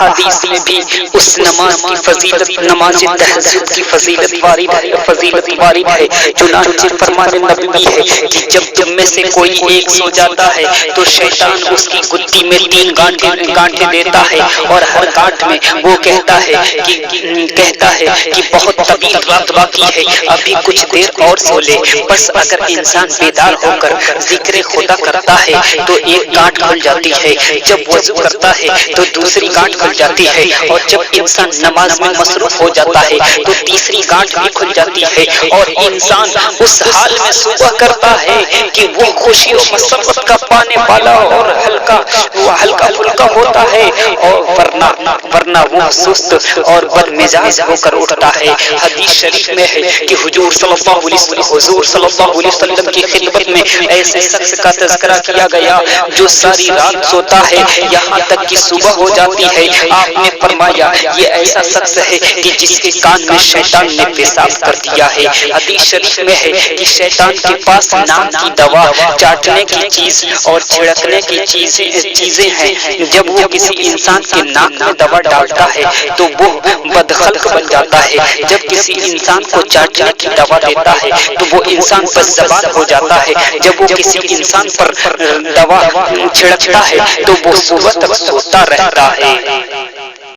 احادیث میں بھی اس نماز کی فضیلت، نماز تہجد کی فضیلت وارد ہے۔ چنانچہ فرمان نبوی ہے کہ جب تم میں سے کوئی ایک سو جاتا ہے تو شیطان اس کی گدی میں 3 گانٹیں دیتا ہے، اور ہر گانٹ میں وہ کہتا ہے کہ بہت طویل رات باقی ہے، ابھی کچھ دیر اور سو لے۔ بس اگر انسان بیدار ہو کر ذکر خدا کرتا ہے تو ایک گانٹ کھل جاتی ہے، جب وضو کرتا ہے تو دوسری گانٹ کھل جاتی ہے، اور جب انسان نماز میں مصروف ہو جاتا ہے تو تیسری گانٹ بھی کھل جاتی ہے، اور انسان اس حال میں صبح کرتا ہے کہ وہ خوشی و مسرت کا پانے والا اور ہلکا پھلکا ہوتا ہے، اور ورنہ وہ سست اور بد مزاج ہو کر اٹھتا ہے۔ حدیث شریف میں ہے کہ حضور صلی اللہ علیہ وسلم کی خدمت میں ایسے شخص کا تذکرہ کیا گیا جو ساری رات سوتا ہے یہاں تک کہ صبح ہو جاتی ہے۔ آپ نے فرمایا یہ ایسا شخص ہے کہ جس کے کان میں شیطان نے پیشاب کر دیا ہے۔ حدیث شریف میں ہے کہ شیطان کے پاس نام کی دوا، چاٹنے کی چیز اور چھڑکنے کی چیزیں ہیں۔ جب وہ کسی انسان کے ناک میں دوا ڈالتا ہے تو وہ بدخلق بن جاتا ہے، جب کسی انسان کو چاٹنے کی دوا دیتا ہے تو وہ انسان بد زبان ہو جاتا ہے، جب وہ کسی انسان پر دوا چھڑکتا ہے تو وہ صبح تک سوتا رہتا ہے۔